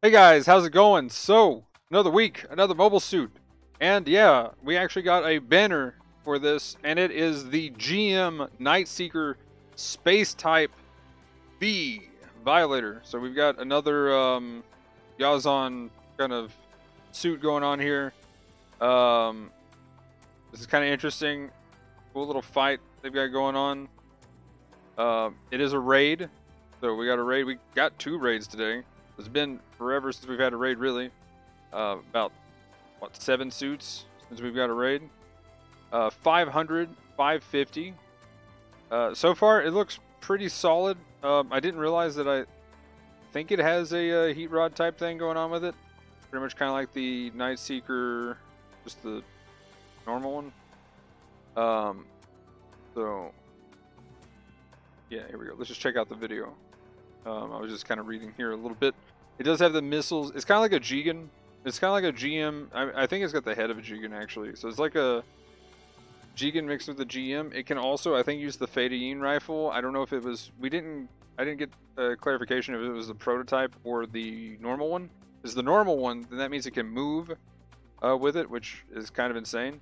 Hey guys, how's it going? So, another week, another mobile suit. And yeah, we actually got a banner for this, and it is the GM Nightseeker Space Type B Violator. So we've got another Yazon kind of suit going on here. This is kind of interesting. Cool little fight they've got going on. It is a raid. So we got a raid. We got 2 raids today. It's been forever since we've had a raid, really. About, what, 7 suits since we've got a raid. 500, 550. So far, it looks pretty solid. I didn't realize that I think it has a heat rod type thing going on with it. Pretty much kind of like the Nightseeker, just the normal one. So, yeah, here we go. Let's just check out the video. I was just kind of reading here a little bit. It does have the missiles. It's kind of like a Jigen. It's kind of like a GM. I think it's got the head of a Jigen, actually. So it's like a Jigen mixed with a GM. It can also, I think, use the Fadayin rifle. I don't know if it was... I didn't get clarification if it was the prototype or the normal one. If it's the normal one, then that means it can move with it, which is kind of insane.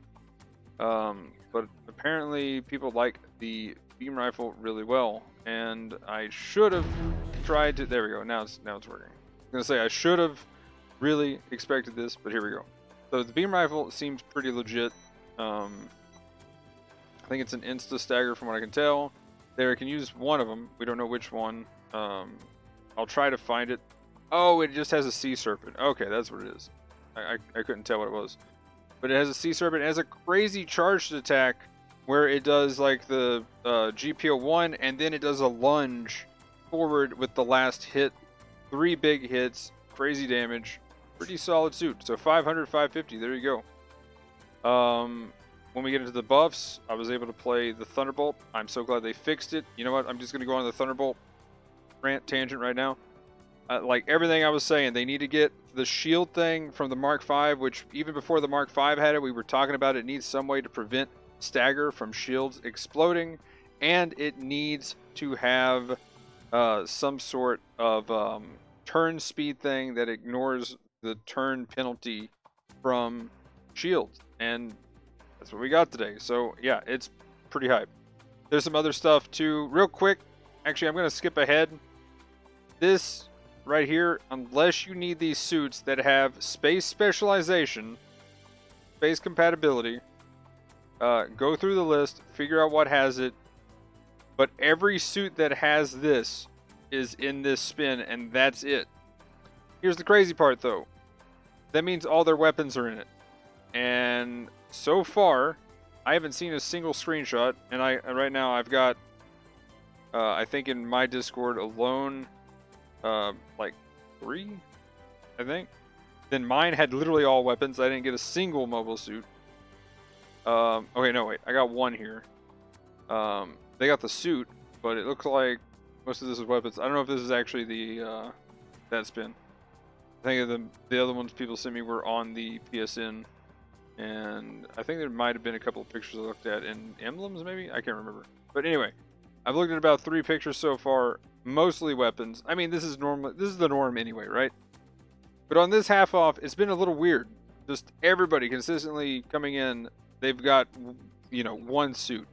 But apparently people like the beam rifle really well, and I should have tried to... There we go. Now it's working. I was gonna say I should have really expected this, but here we go. So the beam rifle seems pretty legit. I think it's an insta stagger from what I can tell. There, it can use one of them. We don't know which one. I'll try to find it. Oh, it just has a sea serpent. Okay, that's what it is. I couldn't tell what it was, but it has a sea serpent. It has a crazy charged attack where it does like the GBO2, and then it does a lunge forward with the last hit. 3 big hits, crazy damage, pretty solid suit. So 500, 550, there you go. When we get into the buffs, I was able to play the Thunderbolt. I'm so glad they fixed it. You know what? I'm just going to go on the Thunderbolt rant tangent right now. Like everything I was saying, they need to get the shield thing from the Mark V, which even before the Mark V had it, we were talking about it needs some way to prevent stagger from shields exploding, and it needs to have some sort of turn speed thing that ignores the turn penalty from shields, and that's what we got today. So yeah, it's pretty hype. There's some other stuff too. Real quick, actually I'm going to skip ahead. This right here, unless you need these suits that have space specialization, space compatibility, go through the list, figure out what has it. But every suit that has this is in this spin, and that's it. Here's the crazy part, though. That means all their weapons are in it. And so far, I haven't seen a single screenshot. And right now I've got, I think in my Discord alone, like 3, I think. Then mine had literally all weapons. I didn't get a single mobile suit. Okay, no, wait. I got one here. They got the suit, but it looks like most of this is weapons. I don't know if this is actually the that spin. I think the other ones people sent me were on the PSN, and I think there might have been a couple of pictures I looked at in emblems, maybe? I can't remember. But anyway, I've looked at about 3 pictures so far, mostly weapons. I mean, this is normal. This is the norm anyway, right? But on this half off, it's been a little weird. Just everybody consistently coming in, they've got, you know, 1 suit.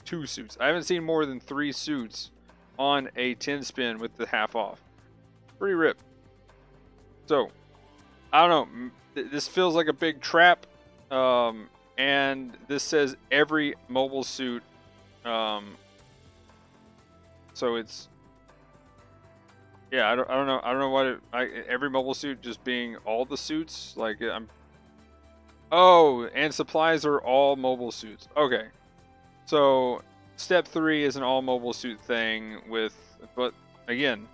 2 suits. I haven't seen more than 3 suits on a 10 spin with the half off. Pretty rip. So, I don't know. This feels like a big trap. And this says every mobile suit. So it's... Yeah, I don't know. I don't know what every mobile suit just being all the suits. Like, Oh, and supplies are all mobile suits. Okay. So, step 3 is an all-mobile suit thing but again,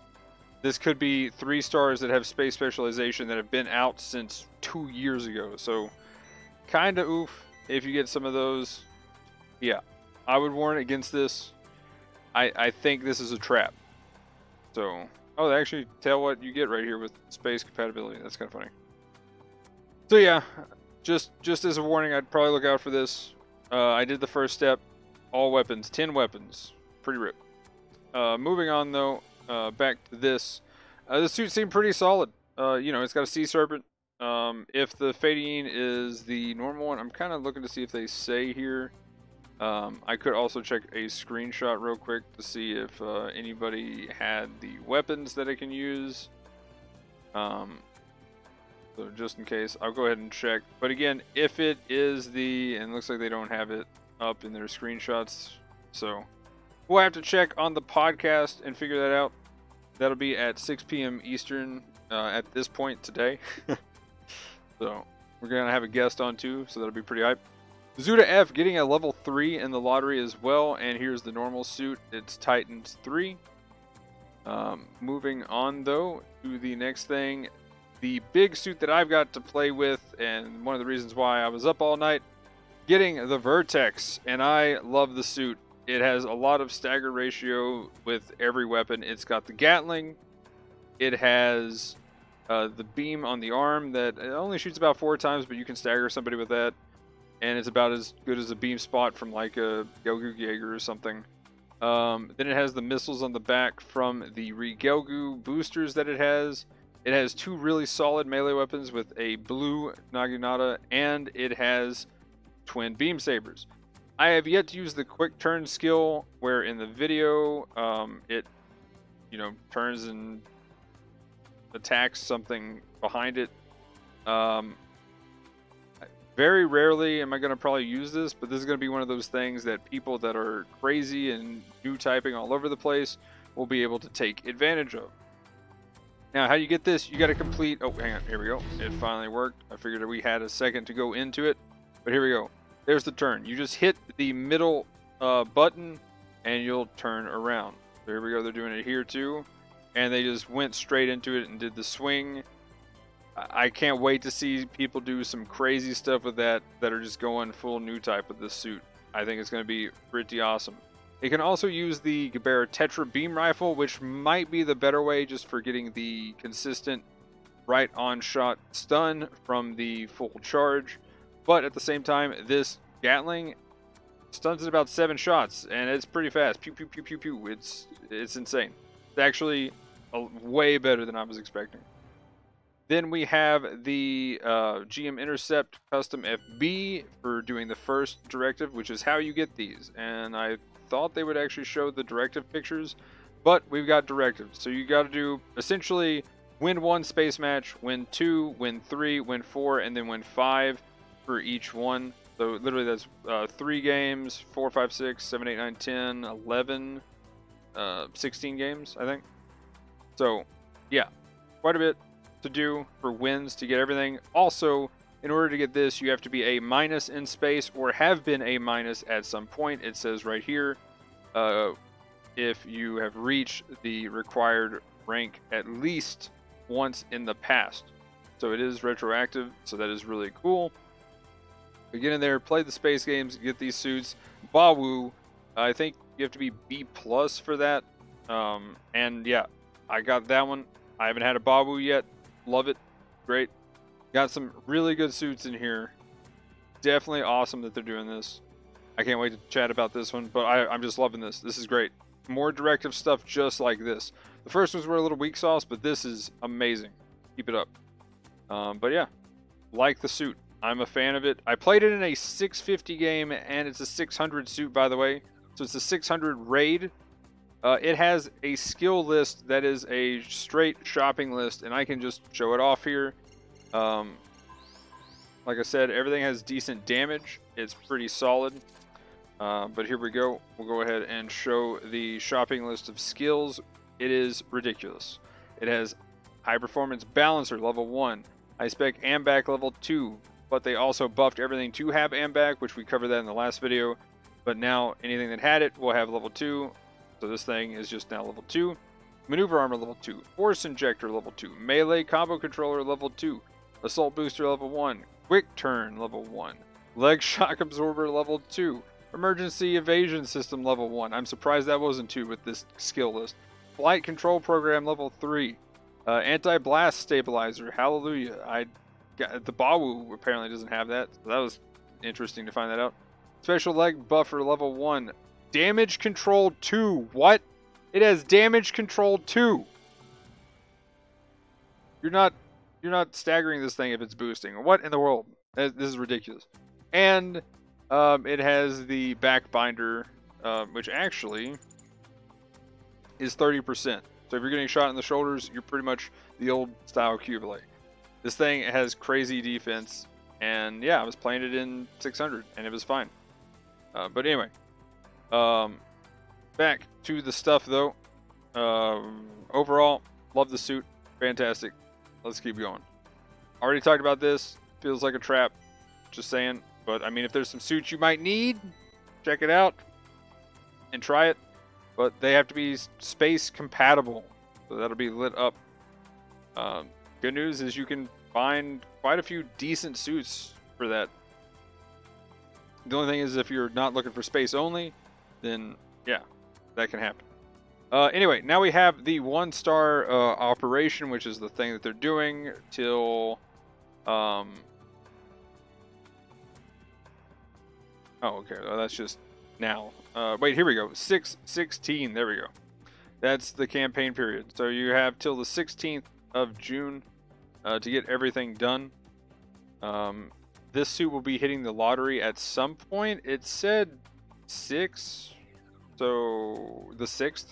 this could be 3 stars that have space specialization that have been out since 2 years ago. So, kinda oof if you get some of those. Yeah, I would warn against this. I think this is a trap. So, oh, they actually tell what you get right here with space compatibility. That's kind of funny. So yeah, just as a warning, I'd probably look out for this. I did the first step. All weapons, 10 weapons. Pretty rip. Moving on though, back to this. The suit seemed pretty solid. you know, it's got a sea serpent. If the Fadine is the normal one, I'm kind of looking to see if they say here. I could also check a screenshot real quick to see if anybody had the weapons that it can use. So just in case, I'll go ahead and check. But again, if it is the, and it looks like they don't have it up in their screenshots, so we'll have to check on the podcast and figure that out. That'll be at 6 p.m. Eastern at this point today. So we're gonna have a guest on too, so that'll be pretty hype. Zuda F getting a level 3 in the lottery as well, and here's the normal suit. It's Titans 3. Moving on though to the next thing, the big suit that I've got to play with, and one of the reasons why I was up all night, getting the Vertex, and I love the suit. It has a lot of stagger ratio with every weapon. It's got the Gatling. It has the beam on the arm that it only shoots about 4 times, but you can stagger somebody with that. And it's about as good as a beam spot from like a Gelgoog Jaeger or something. Then it has the missiles on the back from the Gelgoog boosters that it has. It has 2 really solid melee weapons with a blue Naginata, and it has twin beam sabers. I have yet to use the quick turn skill, where in the video it, you know, turns and attacks something behind it. Very rarely am I going to probably use this, but this is going to be one of those things that people that are crazy and new typing all over the place will be able to take advantage of. Now, how you get this, you got to complete... Oh, hang on. Here we go. It finally worked. I figured we had a second to go into it, but here we go. There's the turn. You just hit the middle button, and you'll turn around. So here we go. They're doing it here, too. And they just went straight into it and did the swing. I can't wait to see people do some crazy stuff with that are just going full new type with this suit. I think it's going to be pretty awesome. It can also use the GBO2 Tetra Beam Rifle, which might be the better way just for getting the consistent right-on shot stun from the full charge. But at the same time, this Gatling stuns at about 7 shots, and it's pretty fast. Pew, pew, pew, pew, pew. It's insane. It's actually way better than I was expecting. Then we have the GM Intercept Custom FB for doing the first directive, which is how you get these. And I thought they would actually show the directive pictures, but we've got directives. So you got to do essentially win 1 space match, win 2, win 3, win 4, and then win 5 for each one. So literally that's 3 games, 4, 5, 6, 7, 8, 9, 10, 11, 16 games, I think. So yeah, quite a bit to do for wins to get everything. Also, in order to get this, you have to be a minus in space or have been a minus at some point. It says right here, if you have reached the required rank at least once in the past. So it is retroactive, so that is really cool. But get in there, play the space games, get these suits. Bawu, I think you have to be B+ for that. And yeah, I got that one. I haven't had a Bawu yet. Love it. Great. Got some really good suits in here. Definitely awesome that they're doing this. I can't wait to chat about this one, but I'm just loving this. This is great. More directive stuff just like this. The first ones were a little weak sauce, but this is amazing. Keep it up. But yeah, like the suit. I'm a fan of it. I played it in a 650 game, and it's a 600 suit, by the way. So it's a 600 raid. It has a skill list that is a straight shopping list, and I can just show it off here. Like I said, everything has decent damage. It's pretty solid. But here we go. We'll go ahead and show the shopping list of skills. It is ridiculous. It has high performance balancer level 1, high spec AMBAC level 2, but they also buffed everything to have AMBAC, which we covered that in the last video. But now anything that had it will have level 2. So this thing is just now level 2. Maneuver armor level 2. Force injector level 2. Melee combo controller level 2. Assault booster level 1. Quick turn level 1. Leg shock absorber level 2. Emergency evasion system level 1. I'm surprised that wasn't 2 with this skill list. Flight control program level 3. Anti-blast stabilizer. Hallelujah. The Bawu apparently doesn't have that. So that was interesting to find that out. Special leg buffer level 1. Damage control 2. What? It has damage control 2. You're not You're not staggering this thing if it's boosting. What in the world? This is ridiculous. And it has the back binder, which actually is 30%. So if you're getting shot in the shoulders, you're pretty much the old style Cubile. This thing has crazy defense, and yeah, I was playing it in 600, and it was fine. But anyway, back to the stuff though. Overall, love the suit, fantastic. Let's keep going. Already talked about this. Feels like a trap. Just saying. But I mean, if there's some suits you might need, check it out and try it. But they have to be space compatible, so that'll be lit up. Good news is you can find quite a few decent suits for that. The only thing is, if you're not looking for space only, then yeah, that can happen. Anyway, now we have the 1-star operation, which is the thing that they're doing till oh, okay, well, that's just now. Wait, here we go. 6/16. There we go. That's the campaign period. So you have till the 16th of June to get everything done. This suit will be hitting the lottery at some point. It said 6, so the 6th.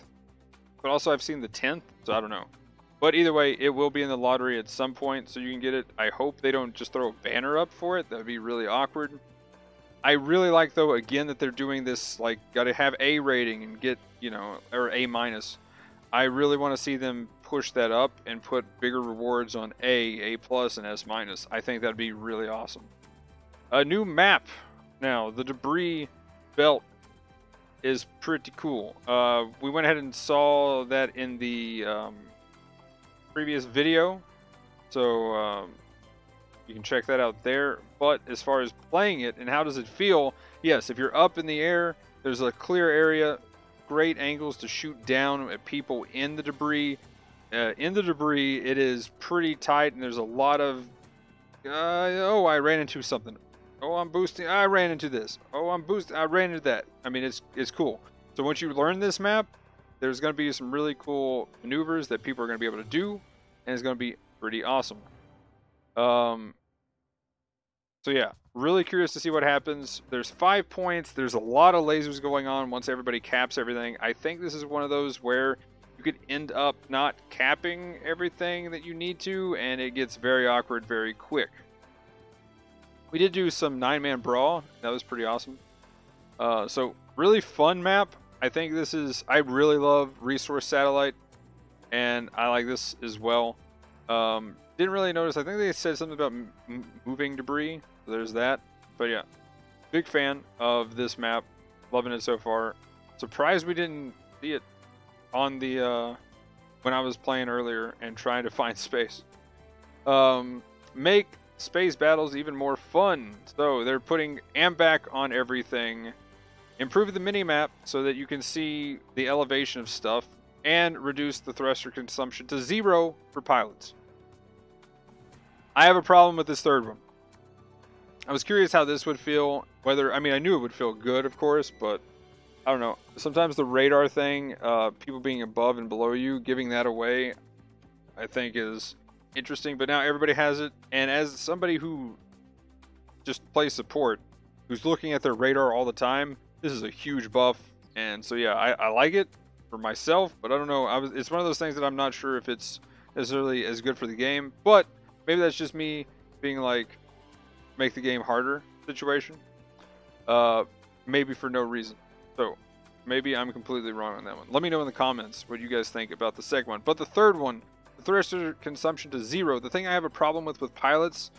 But also I've seen the 10th, so I don't know. But either way, it will be in the lottery at some point, so you can get it. I hope they don't just throw a banner up for it. That would be really awkward. I really like, though, again, that they're doing this, like, gotta have A rating and get, you know, or A minus. I really want to see them push that up and put bigger rewards on A plus, and S minus. I think that'd be really awesome. A new map. Now, the debris belt is pretty cool. We went ahead and saw that in the previous video, so you can check that out there. But as far as playing it and how does it feel, yes, if you're up in the air, there's a clear area, great angles to shoot down at people in the debris. It is pretty tight, and there's a lot of oh, I ran into something. Oh, I'm boosting. I ran into this. Oh, I'm boosting. I ran into that. I mean, it's cool. So once you learn this map, there's going to be some really cool maneuvers that people are going to be able to do, and it's going to be pretty awesome. So yeah, really curious to see what happens. There's 5 points. There's a lot of lasers going on once everybody caps everything. I think this is one of those where you could end up not capping everything that you need to, and it gets very awkward very quick. We did do some 9-man brawl. That was pretty awesome. So really fun map. I think this is, I really love Resource Satellite, and I like this as well. Didn't really notice. I think they said something about moving debris. So there's that. But yeah, big fan of this map. Loving it so far. Surprised we didn't see it on the when I was playing earlier and trying to find space. Make space battles even more fun. So they're putting AMBAC on everything. Improve the minimap so that you can see the elevation of stuff, and reduce the thruster consumption to 0 for pilots. I have a problem with this third one. I was curious how this would feel. Whether, I mean, I knew it would feel good, of course, but I don't know. Sometimes the radar thing, people being above and below you, giving that away, I think is interesting. But now everybody has it, and as somebody who just plays support, who's looking at their radar all the time, this is a huge buff. And so yeah, I like it for myself, but I don't know. It's one of those things that I'm not sure if it's necessarily as good for the game, but maybe that's just me being like, make the game harder situation. Maybe for no reason. So maybe I'm completely wrong on that one. Let me know in the comments what you guys think about the second one. But the third one, the thruster consumption to 0. The thing I have a problem with pilots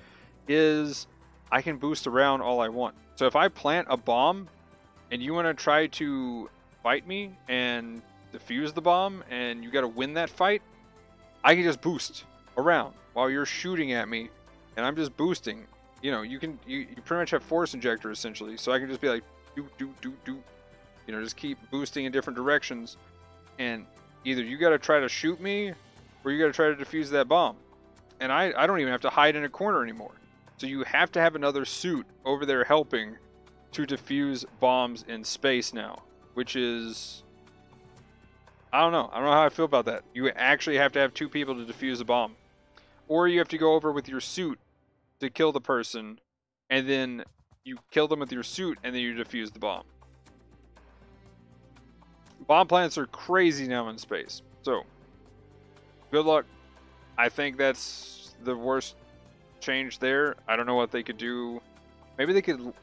is I can boost around all I want. So if I plant a bomb and you want to try to fight me and defuse the bomb, and you got to win that fight, I can just boost around while you're shooting at me, and I'm just boosting. You know, you pretty much have force injector essentially, so I can just be like do, you know, just keep boosting in different directions, and either you got to try to shoot me or you got to try to defuse that bomb, and I don't even have to hide in a corner anymore. So you have to have another suit over there helping to defuse bombs in space now, which is, I don't know how I feel about that. You actually have to have 2 people to defuse a bomb. or you have to go over with your suit to kill the person, and then you kill them with your suit, and then you defuse the bomb. Bomb plants are crazy now in space, so good luck. I think that's the worst change there. I don't know what they could do. Maybe they could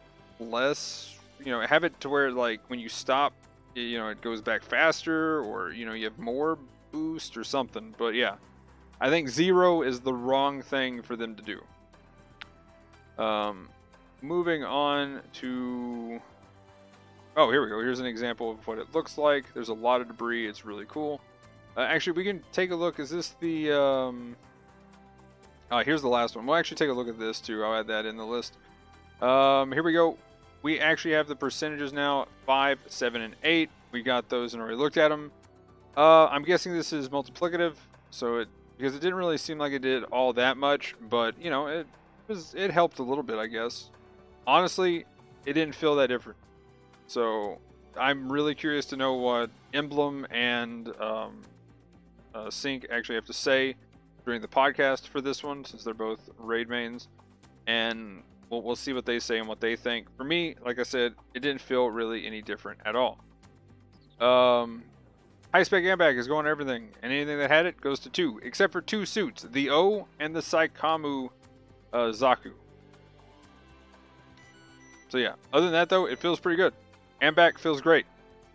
less, you know, have it to where, like, when you stop, you know, it goes back faster, or, you know, you have more boost or something. But yeah, I think 0 is the wrong thing for them to do. Moving on to, oh, here we go. Here's an example of what it looks like. There's a lot of debris. It's really cool. Actually, we can take a look. Is this the, here's the last one. We'll actually take a look at this too. I'll add that in the list. Here we go. We actually have the percentages now, 5, 7, and 8. We got those and already looked at them. I'm guessing this is multiplicative, so because it didn't really seem like it did all that much, but you know, it helped a little bit, I guess. Honestly, it didn't feel that different. So I'm really curious to know what Emblem and Sync actually have to say during the podcast for this one, since they're both raid mains, and we'll see what they say and what they think. For me, like I said, it didn't feel really any different at all. High spec Ambag is going to everything, and anything that had it goes to 2, except for 2 suits, the O and the Saikamu Zaku. So yeah, other than that though, it feels pretty good. Ambag feels great.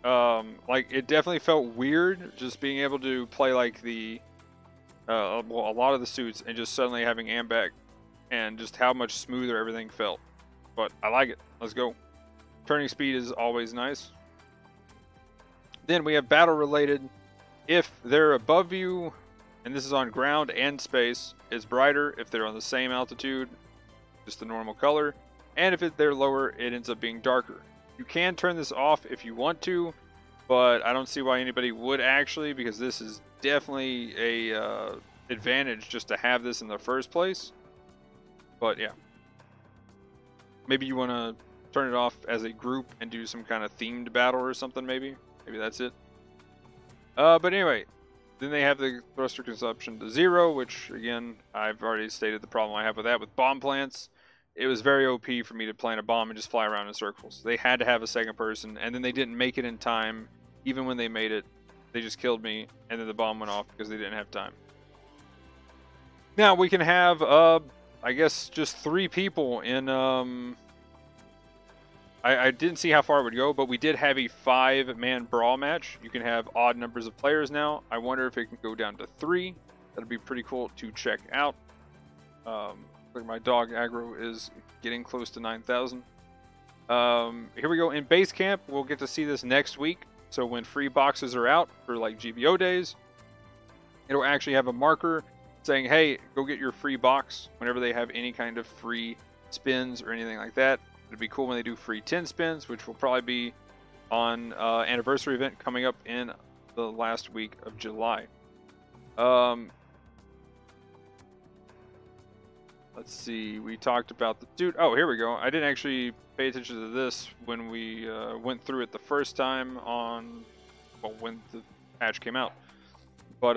Like, it definitely felt weird just being able to play like the well, a lot of the suits and just suddenly having Ambag, and just how much smoother everything felt. But I like it. Let's go. Turning speed is always nice. Then we have battle related. If they're above you, and this is on ground and space, it's brighter. If they're on the same altitude, just the normal color. And if they're lower, it ends up being darker. You can turn this off if you want to, but I don't see why anybody would actually, because this is definitely a advantage just to have this in the first place. But yeah, maybe you want to turn it off as a group and do some kind of themed battle or something. Maybe that's it. But anyway, then they have the thruster consumption to 0, which again, I've already stated the problem I have with that with bomb plants. It was very OP for me to plant a bomb and just fly around in circles. They had to have a second person, and then they didn't make it in time. Even when they made it, they just killed me, and then the bomb went off because they didn't have time. Now we can have, I guess, just 3 people in, I didn't see how far it would go, but we did have a 5-man brawl match. You can have odd numbers of players now. I wonder if it can go down to 3. That'd be pretty cool to check out. Like my dog aggro is getting close to 9,000. Here we go in base camp. We'll get to see this next week. So when free boxes are out for like GBO days, it'll actually have a marker saying, hey, go get your free box whenever they have any kind of free spins or anything like that. It'd be cool when they do free 10 spins, which will probably be on anniversary event coming up in the last week of July. Let's see, we talked about the dude. Oh, here we go. I didn't actually pay attention to this when we went through it the first time on, well, when the patch came out. But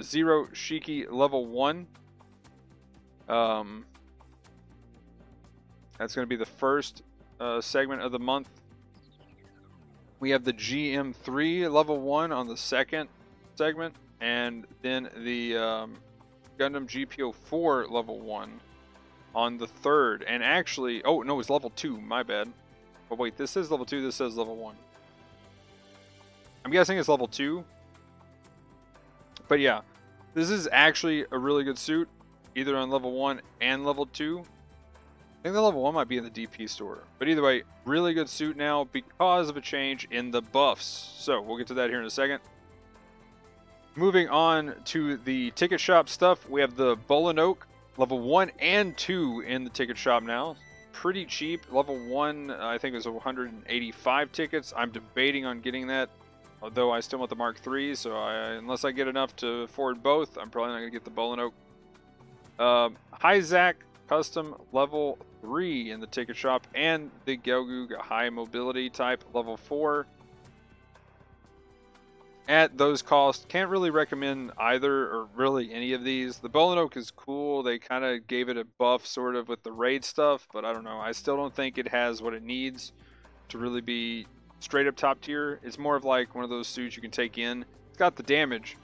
Zero Shiki level 1. That's going to be the first segment of the month. We have the GM3 level 1 on the second segment, and then the Gundam GBO4 level 1 on the third. And actually, oh no, it's level 2, my bad. But wait, this says level 2, this says level 1. I'm guessing it's level 2. But yeah, this is actually a really good suit, either on level 1 and level 2. I think the level 1 might be in the DP store. But either way, really good suit now because of a change in the buffs. So we'll get to that here in a second. Moving on to the ticket shop stuff, we have the Bolin Oak, level 1 and 2 in the ticket shop now. Pretty cheap. Level 1, I think, is 185 tickets. I'm debating on getting that, although I still want the Mark III, so unless I get enough to afford both, I'm probably not going to get the Bolin Oak. Hyzak Custom level 3 in the ticket shop, and the Gelgoog High Mobility type level 4. at those costs, can't really recommend either or really any of these. The Bowling Oak is cool. They kind of gave it a buff sort of with the raid stuff, but I don't know. I still don't think it has what it needs to really be straight up top tier. It's more of like one of those suits you can take in. It's got the damage.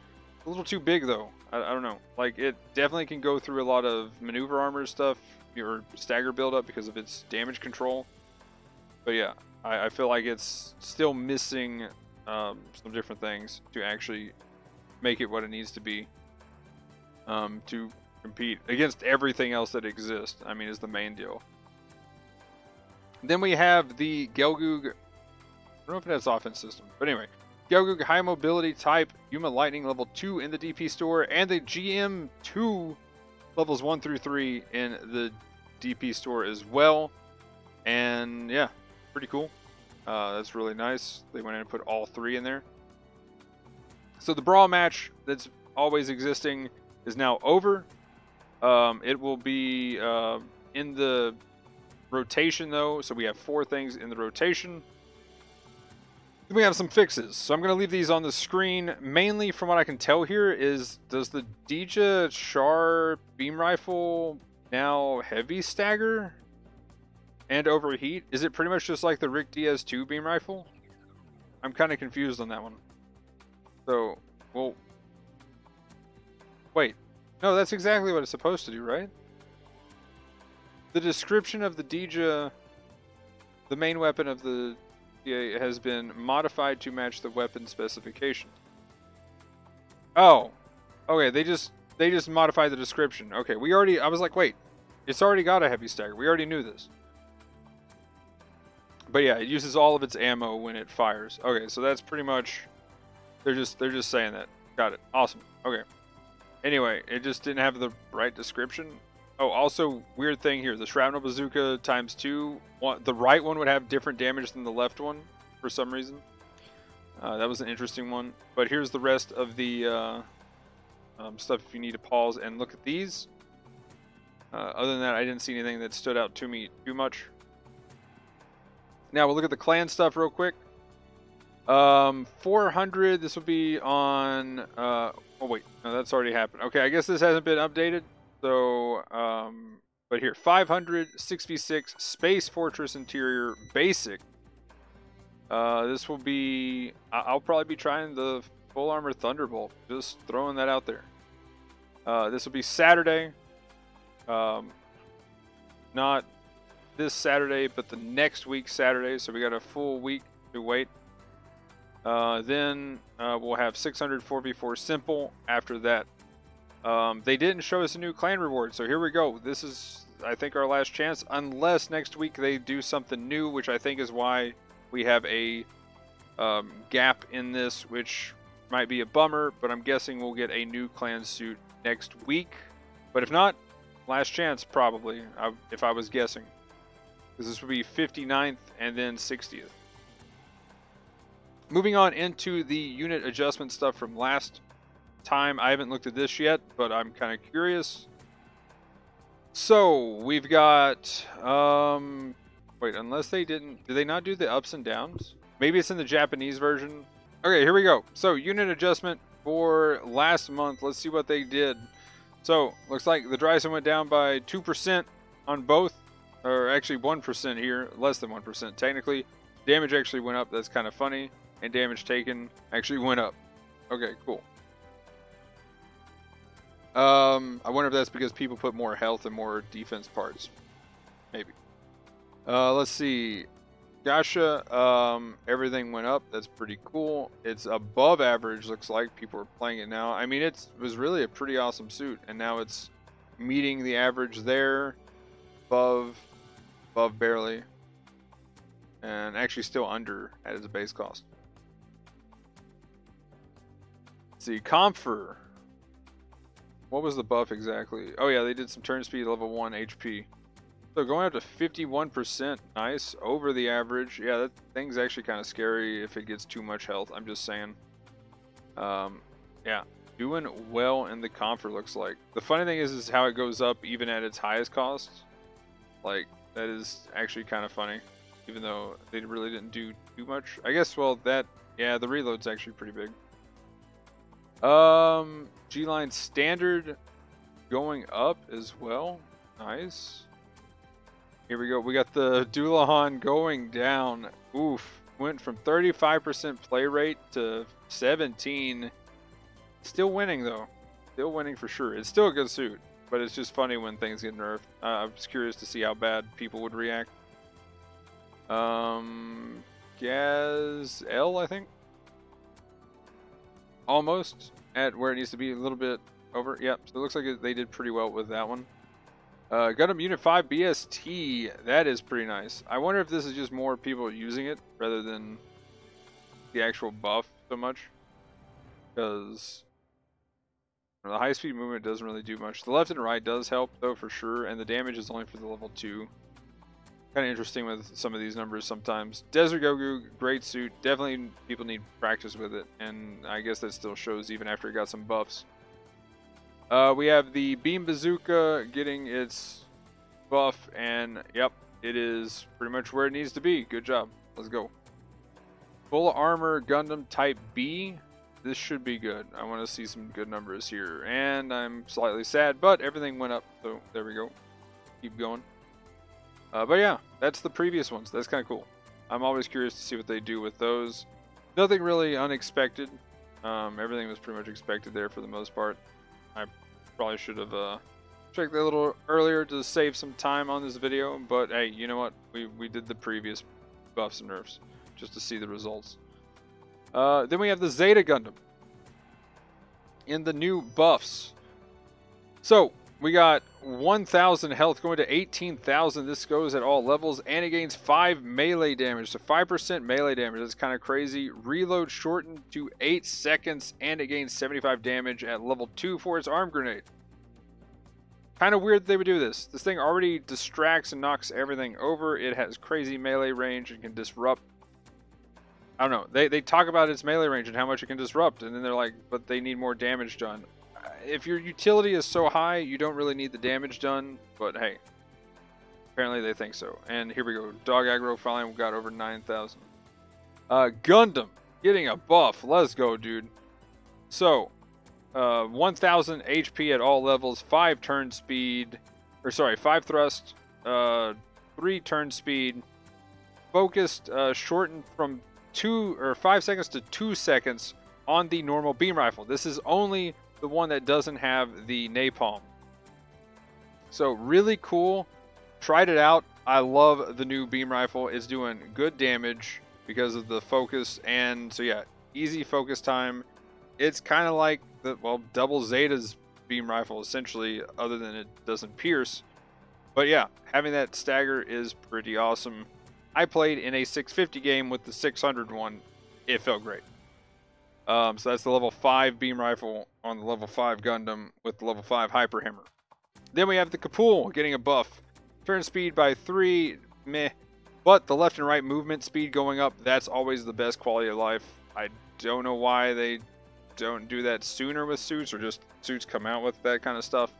A little too big though. I don't know. Like, it definitely can go through a lot of maneuver armor stuff or stagger buildup because of its damage control. But yeah, I feel like it's still missing some different things to actually make it what it needs to be to compete against everything else that exists. I mean, is the main deal. Then we have the Gelgoog. I don't know if it has offense system, but anyway, Gelgoog High Mobility Type Yuma Lightning level 2 in the DP store, and the GM2 levels 1 through 3 in the DP store as well. And yeah, pretty cool. That's really nice. They went in and put all 3 in there. So the brawl match that's always existing is now over. It will be in the rotation though, so we have 4 things in the rotation. Then we have some fixes, so I'm going to leave these on the screen. Mainly from what I can tell here is, does the Dija Char beam rifle now heavy stagger and overheat? Is it pretty much just like the Rick Diaz 2 beam rifle? I'm kind of confused on that one. So, well, wait. No, that's exactly what it's supposed to do, right? The description of the Dija, the main weapon of the DA, has been modified to match the weapon specification. Oh, okay. They just modified the description. Okay, I was like, wait, it's already got a heavy stagger. We already knew this. But yeah, it uses all of its ammo when it fires. Okay, so that's pretty much, they're just saying that. Got it. Awesome. Okay. Anyway, it just didn't have the right description. Oh, also, weird thing here. The Shrapnel Bazooka ×2. The right one would have different damage than the left one for some reason. That was an interesting one. But here's the rest of the stuff if you need to pause and look at these. Other than that, I didn't see anything that stood out to me too much. Now we'll look at the clan stuff real quick. 400, this will be on, oh wait, no, that's already happened. Okay, I guess this hasn't been updated. So, but here, 500, 6v6, Space Fortress Interior, Basic. This will be, I'll probably be trying the Full Armor Thunderbolt. Just throwing that out there. This will be Saturday. Not this Saturday, but the next week Saturday. So we got a full week to wait. Then we'll have 600 4v4 Simple after that. They didn't show us a new clan reward, so here we go. This is, I think, our last chance, unless next week they do something new, which I think is why we have a gap in this, which might be a bummer, but I'm guessing we'll get a new clan suit next week. But if not, last chance probably, if I was guessing, because this would be 59th and then 60th. Moving on into the unit adjustment stuff from last time. I haven't looked at this yet, but I'm kind of curious. So we've got wait, unless they did they not do the ups and downs? Maybe it's in the Japanese version. Okay, here we go. So unit adjustment for last month. Let's see what they did. So looks like the dry zone went down by 2% on both, or actually 1% here, less than 1% technically. Damage actually went up. That's kind of funny. And damage taken actually went up. Okay, cool. I wonder if that's because people put more health and more defense parts. Maybe. Let's see. Gasha, everything went up. That's pretty cool. It's above average, looks like. People are playing it now. I mean, it was really a pretty awesome suit, and now it's meeting the average there. Above barely. And actually still under at its base cost. Let's see, Comfort. What was the buff exactly? Oh yeah, they did some turn speed, level 1 HP. So going up to 51%, nice, over the average. Yeah, that thing's actually kind of scary if it gets too much health, I'm just saying. Yeah, doing well in the Comfort, looks like. The funny thing is how it goes up even at its highest cost. Like, that is actually kind of funny, even though they really didn't do too much. I guess, well, that, yeah, the reload's actually pretty big. G-Line standard going up as well. Nice. Here we go. We got the Doulahan going down. Oof. Went from 35% play rate to 17. Still winning though. Still winning for sure. It's still a good suit, but it's just funny when things get nerfed. I was curious to see how bad people would react. Gaz L, I think. Almost at where it needs to be, a little bit over. Yep, so it looks like they did pretty well with that one. Gundam Unit 5 BST, that is pretty nice. I wonder if this is just more people using it rather than the actual buff so much. Because the high-speed movement doesn't really do much. The left and right does help, though, for sure, and the damage is only for the level 2. Kind of interesting with some of these numbers sometimes. Desert Gelgoog, great suit. Definitely people need practice with it, and I guess that still shows even after it got some buffs. We have the Beam Bazooka getting its buff, and yep, it is pretty much where it needs to be. Good job. Let's go. Full Armor Gundam Type B. This should be good. I want to see some good numbers here, and I'm slightly sad, but everything went up, so there we go. Keep going. But yeah, that's the previous ones. That's kind of cool. I'm always curious to see what they do with those. Nothing really unexpected. Everything was pretty much expected there for the most part. I probably should have checked that a little earlier to save some time on this video, but hey, you know what? We did the previous buffs and nerfs just to see the results. Then we have the Zeta Gundam in the new buffs. So we got 1,000 health going to 18,000. This goes at all levels, and it gains 5 melee damage. So 5% melee damage. That's kind of crazy. Reload shortened to 8 seconds, and it gains 75 damage at level 2 for its arm grenade. Kind of weird that they would do this. This thing already distracts and knocks everything over. It has crazy melee range and can disrupt. I don't know. They talk about its melee range and how much it can disrupt, and then they're like, but they need more damage done. If your utility is so high, you don't really need the damage done, but hey, apparently they think so. And here we go. Dog aggro finally got over 9,000. Gundam getting a buff. Let's go, dude. So, 1,000 HP at all levels, 5 turn speed, or sorry, 5 thrust, 3 turn speed, focused, shortened from 5 seconds to 2 seconds on the normal beam rifle. This is only the one that doesn't have the napalm. So really cool. Tried it out. I love the new beam rifle. It's doing good damage because of the focus, and so yeah, easy focus time. It's kind of like the, well, double Zeta's beam rifle essentially, other than it doesn't pierce. But yeah, having that stagger is pretty awesome. I played in a 650 game with the 600 one. It felt great. So that's the level 5 beam rifle on the level 5 Gundam with the level 5 Hyper Hammer. Then we have the Kapul getting a buff. Turn speed by 3, meh. But the left and right movement speed going up, that's always the best quality of life. I don't know why they don't do that sooner with suits, or just suits come out with that kind of stuff.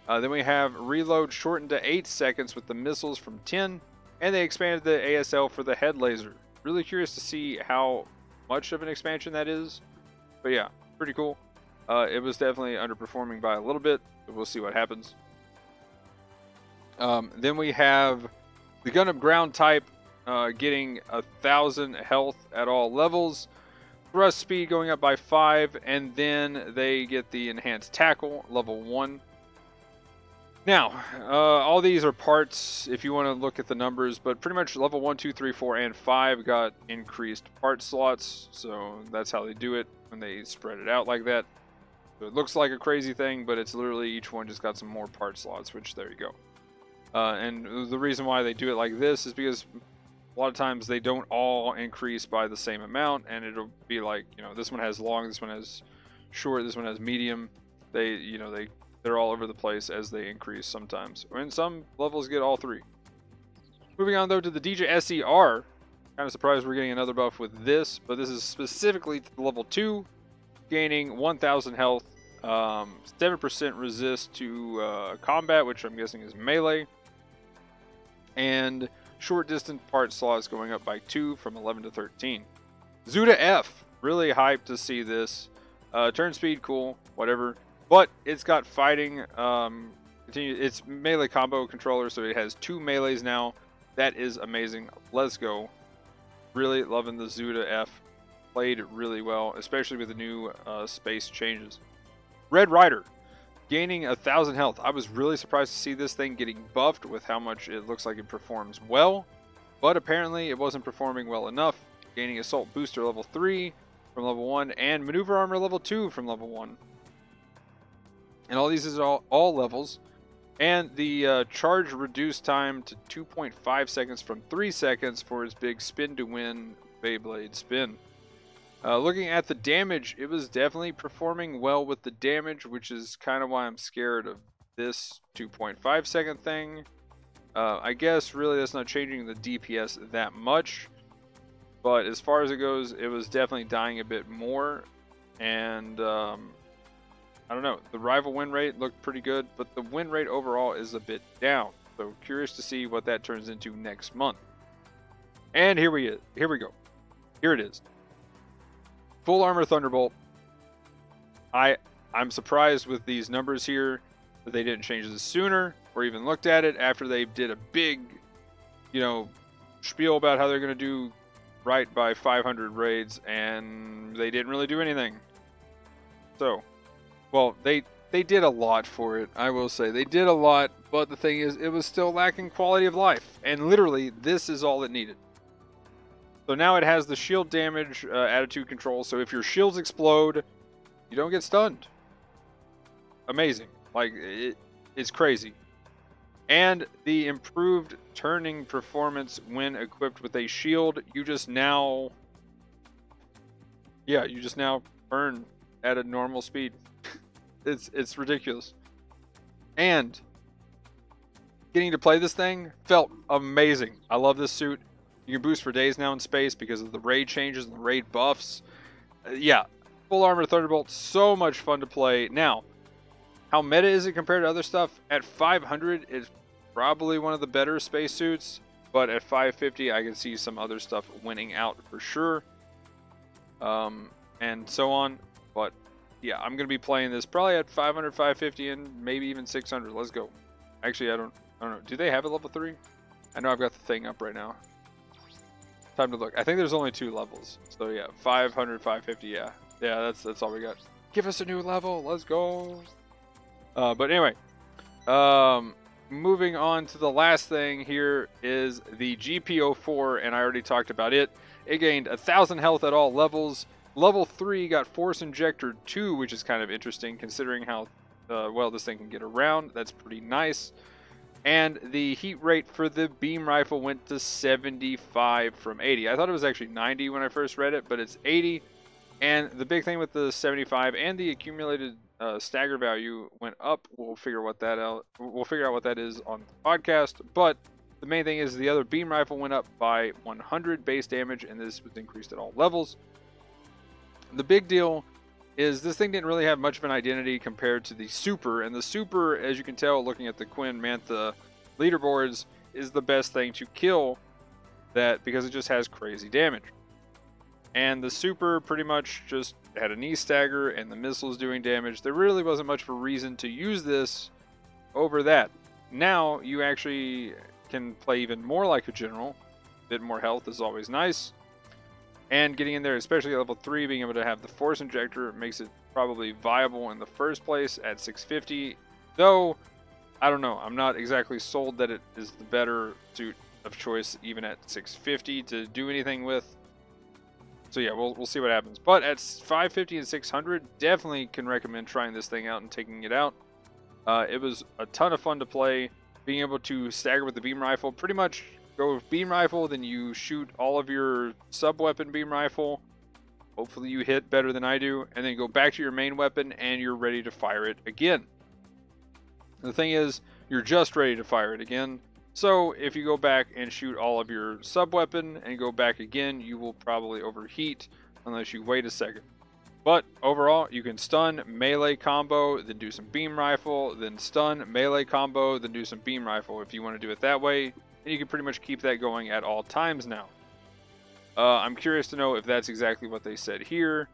Then we have reload shortened to 8 seconds with the missiles from 10. And they expanded the ASL for the head laser. Really curious to see how much of an expansion that is. But yeah, pretty cool. It was definitely underperforming by a little bit, but we'll see what happens. Then we have the Gundam ground type getting 1,000 health at all levels. Thrust speed going up by 5, and then they get the enhanced tackle, level 1. Now, all these are parts if you want to look at the numbers, but pretty much level 1, 2, 3, 4, and 5 got increased part slots, so that's how they do it when they spread it out like that. So it looks like a crazy thing, but it's literally each one just got some more part slots, which there you go. And the reason why they do it like this is because a lot of times they don't all increase by the same amount, and it'll be like, you know, this one has long, this one has short, this one has medium. They're all over the place as they increase sometimes. And some levels get all 3. Moving on though to the DJ SER. Kind of surprised we're getting another buff with this, but this is specifically to level 2, gaining 1,000 health, 7% resist to combat, which I'm guessing is melee, and short distance part slots going up by 2 from 11 to 13. Zuda F, really hyped to see this. Turn speed, cool, whatever. But it's got fighting. It's melee combo controller, so it has 2 melees now. That is amazing. Let's go. Really loving the Zuda F. Played really well, especially with the new space changes. Red Rider, gaining 1,000 health. I was really surprised to see this thing getting buffed with how much it looks like it performs well. But apparently it wasn't performing well enough. Gaining Assault Booster level 3 from level 1 and Maneuver Armor level 2 from level 1. And all these is all levels. And the charge reduced time to 2.5 seconds from 3 seconds for his big spin to win Beyblade spin. Looking at the damage, it was definitely performing well with the damage, which is kind of why I'm scared of this 2.5 second thing. I guess really that's not changing the DPS that much. But as far as it goes, it was definitely dying a bit more. And I don't know, the rival win rate looked pretty good, but the win rate overall is a bit down. So curious to see what that turns into next month. And here we go. Here it is. Full Armor Thunderbolt. I'm surprised with these numbers here that they didn't change this sooner or even looked at it after they did a big, spiel about how they're going to do right by 500 raids, and they didn't really do anything. So, well, they did a lot for it, I will say. They did a lot, but the thing is, it was still lacking quality of life. And literally, this is all it needed. So now it has the shield damage attitude control, so if your shields explode, you don't get stunned. Amazing. Like, it's crazy. And the improved turning performance when equipped with a shield, you just now turn at a normal speed. It's ridiculous. And getting to play this thing felt amazing. I love this suit. You can boost for days now in space because of the raid changes and the raid buffs. Yeah, Full Armor Thunderbolt, so much fun to play. Now, how meta is it compared to other stuff? At 500, it's probably one of the better spacesuits, but at 550, I can see some other stuff winning out for sure, and so on. But yeah, I'm gonna be playing this probably at 500, 550, and maybe even 600. Let's go. Actually, I don't know. Do they have a level 3? I know I've got the thing up right now. Time to look. I think there's only 2 levels. So yeah, 500, 550. Yeah, that's all we got. Give us a new level. Let's go. But anyway, moving on to the last thing here is the GBO2, and I already talked about it. It gained 1,000 health at all levels. Level 3 got Force Injector 2, which is kind of interesting considering how well this thing can get around. That's pretty nice. And the heat rate for the beam rifle went to 75 from 80. I thought it was actually 90 when I first read it, but it's 80. And the big thing with the 75 and the accumulated stagger value went up. We'll figure out what that is on the podcast. But the main thing is the other beam rifle went up by 100 base damage, and this was increased at all levels. The big deal is this thing didn't really have much of an identity compared to the Super, and the Super, as you can tell looking at the Quinn Mantha leaderboards, is the best thing to kill that because it just has crazy damage. And the Super pretty much just had a knee stagger and the missiles doing damage. There really wasn't much of a reason to use this over that. Now you actually can play even more like a general. A bit more health is always nice. And getting in there, especially at level 3, being able to have the Force Injector makes it probably viable in the first place at 650. Though, I don't know. I'm not exactly sold that it is the better suit of choice even at 650 to do anything with. So yeah, we'll see what happens. But at 550 and 600, definitely can recommend trying this thing out and taking it out. It was a ton of fun to play. Being able to stagger with the beam rifle, pretty much go with beam rifle, then you shoot all of your sub-weapon beam rifle. Hopefully you hit better than I do. And then go back to your main weapon and you're ready to fire it again. The thing is, you're just ready to fire it again. So if you go back and shoot all of your sub-weapon and go back again, you will probably overheat unless you wait a second. But overall, you can stun, melee combo, then do some beam rifle, then stun, melee combo, then do some beam rifle if you want to do it that way. And you can pretty much keep that going at all times now. I'm curious to know if that's exactly what they said here.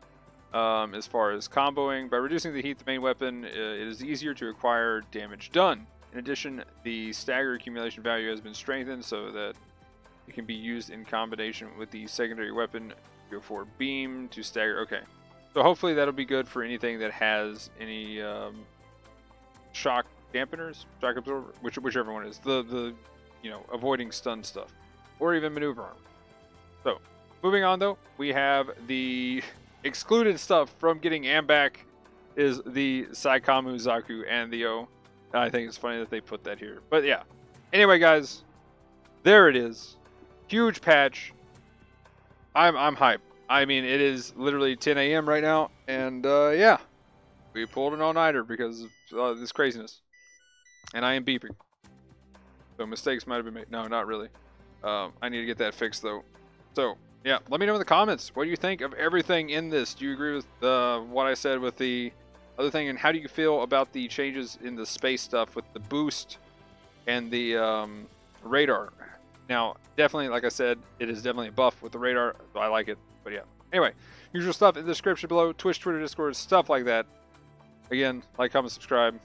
as far as comboing. By reducing the heat of the main weapon, it is easier to acquire damage done. In addition, the stagger accumulation value has been strengthened so that it can be used in combination with the secondary weapon. Go for beam to stagger. Okay, so hopefully that'll be good for anything that has any shock dampeners, shock absorber, whichever one is the avoiding stun stuff, or even maneuver armor. So moving on though, we have the excluded stuff from getting Ambac is the Saikamu Zaku and the O. I think it's funny that they put that here, but yeah. Anyway, guys, there it is. Huge patch. I'm hyped. I mean, it is literally 10 a.m. right now, and yeah, we pulled an all-nighter because of this craziness, and I am beeping. So mistakes might have been made. No, not really. I need to get that fixed though. So yeah, let me know in the comments. What do you think of everything in this? Do you agree with what I said with the other thing, and how do you feel about the changes in the space stuff with the boost and the radar? Now, definitely, like I said, it is definitely a buff with the radar. So I like it, but yeah. Anyway, usual stuff in the description below. Twitch, Twitter, Discord, stuff like that. Again, like, comment, subscribe.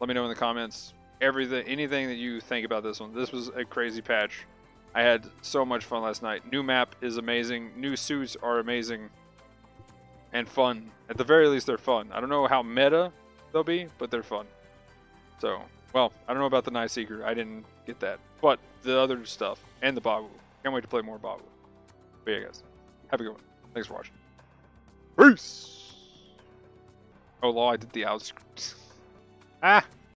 Let me know in the comments anything that you think about this one. This was a crazy patch. I had so much fun last night. New map is amazing. New suits are amazing. And fun. At the very least, they're fun. I don't know how meta they'll be, but they're fun. So, well, I don't know about the Night Seeker. I didn't get that. But the other stuff and the Babu. Can't wait to play more Babu. But yeah, guys. Have a good one. Thanks for watching. Peace! Oh, lol, I did the outscript. Ah!